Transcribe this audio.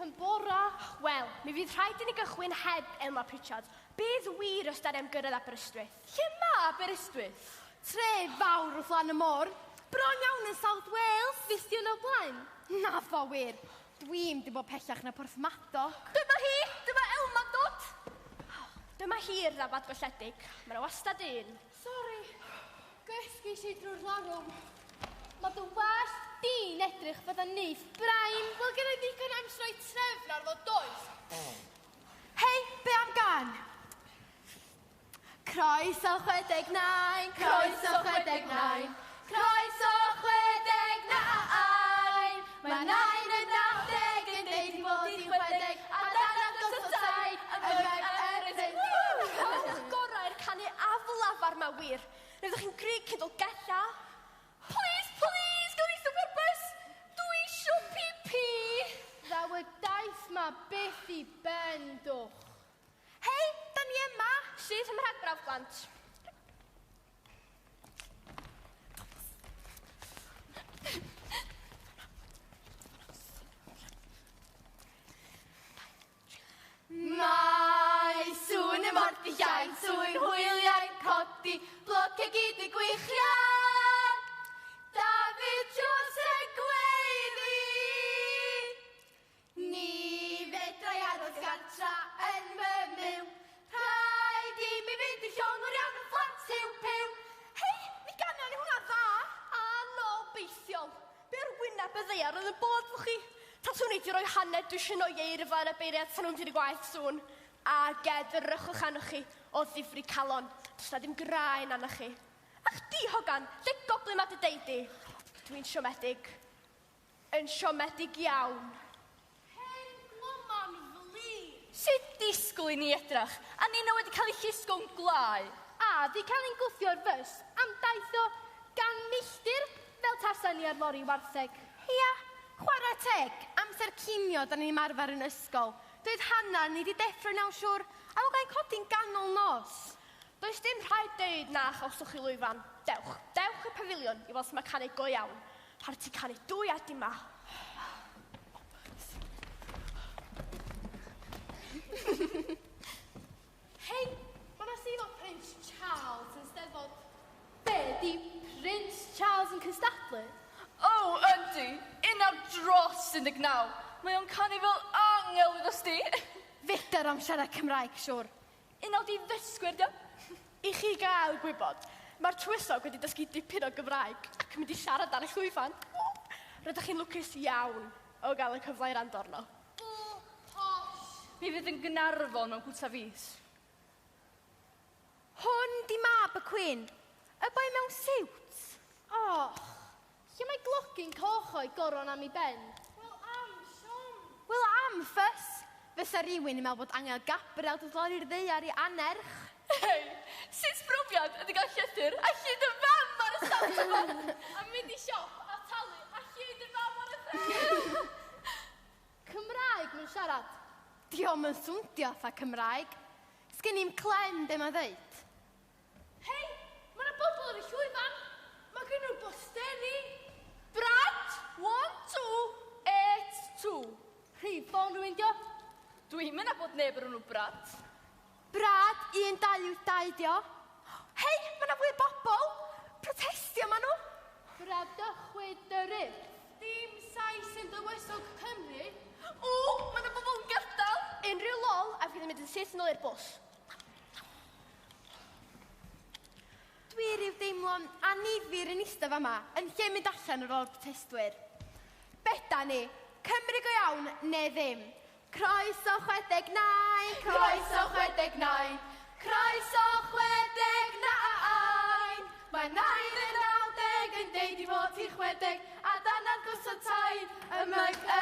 yn bora. Wel, mi fydd rhaid i ni gychwyn heb Elma Pritchard. Bydd wir os da ni'n gyrraedd Aberystwyth? Lle ma Aberystwyth? Tre fawr wrth lan y môr. Bron iawn yn South Wales. Fysdi o'n o blaen? Na fo wir. Dwi'n di bod pellach na Porth Madog. Dyma hi! Dyma Elma dod! Dyma hi'r ddafad golledig. Mae'n wastad un. Sori, gysgis i drwy'r larwm. Mae dy wallt di'n edrych fod yn neith brain. Wel, gen i ddigon amser o'i trefn ar fod does. Hei, be am gan? Croeso 69, croeso 69, croeso 69. Mae 9 yn 90 yn deud i fod i 60, a dan agos o taid, Gorau'r canu aflafar ma wir. Rydych chi'n greu cydol gella. Please, please, gael eithaf purpose! Dwi isio pipi! Ddaw y daith ma beth i ben, dwch. Hei, da ni yma. Sydd ym mhrag braf blant. Mae sŵn y mordi llaen, sŵn hwyliau'n codi, blociau gyd y gwichiad. David Jones y gweiddi. Ni fedrai aros gartra yn fy myw. Rhaid i mi fynd i llawn o'r iawn y fflat siw piw. Hei, mi ganio ni hwnna dda. Anobeithiol. Be'r wyneb y ddeiar oedd y bod fo chi. Tatwn i di roi hanner dwysyn o ieirfa yn y beiriad tan nhw'n di gwaith sŵn. A gedrychwch anwch chi o ddifri calon. Does na ddim graen anwch chi. Ach di, Hogan, lle goblin ma dy deud i? Dwi'n siomedig. Yn siomedig iawn. Hen gloman fli. Sut disgwyl i ni edrach? A Nina wedi cael ei llusgo'n gwlau. A di cael ein gwthio'r fys am daith o gan milltir fel tasan ni ar lori wartheg. Ia, chwarae teg, amser cinio da ni'n marfer yn ysgol. Doedd Hanna ni di deffro naw siwr, a fo gael codi'n ganol nos. Does dim rhaid deud na chawswch chi lwyfan. Dewch, dewch y pafiliwn i fel sy'n canu go iawn. Rhaid ti canu dwy adi yma. Hei, mae'na sydd o Prince Charles yn steddfod. Be, di Prince Charles yn cystadlu? O, yndi. Unaf dros 19. Mae o'n canu fel angel wrth di. Feder am siarad Cymraeg, siwr. Unaf di ddysgwyr, dio? I chi gael gwybod, mae'r tywysog wedi dysgu dipyn o Gymraeg ac yn mynd i siarad ar y llwyfan. Rydych chi'n lwcus iawn o gael y cyfle i'r andorno. Posh. Mi fydd yn Gynarfon mewn gwta fis. Hwn di mab y Queen. Y boi mewn siwt. Och, lle mae glogy'n cochoi goron am ei ben? Wel am, Siom. Wel am, ffys. Fysa rhywun yn meddwl bod Angel Gabriel dod lori'r ddeiar i anerch. Hei, sut brofiad ydy gael llythyr a llyd y fam ar y stafell yma? A mynd i siop a talu a llyd y fam ar y dre. Cymraeg mae'n siarad. Diom yn swndio atha Cymraeg. Sgen i'n clem be mae ddeud. Hei, mae'na bobl ar y llwyfan. Mae gen nhw'n bosteri. Brad, 1, 2, 8, 2. Rhif ffôn rhywun dio. Dwi'n mynd a bod neb ar nhw Brad. Brad, 1, 2, 2 dio. Hei, mae'na fwy o bobl. Protestio ma nhw. Brad ychwyd yr Urdd. Dim sais yn dywysog Cymru. O, mae'na bobl yn gadael. Unrhyw lol a fydd yn mynd yn syth yn ôl i'r bws. Dwi rhyw deimlo'n anifir yn eistedd yma yn lle mynd allan ar ôl protestwyr. Beda ni, Cymru go iawn neu ddim. Croeso 69, croeso 69, croeso 69. Mae 9 yn 90 yn deud i fod i 60, a dan agos o taid y myg y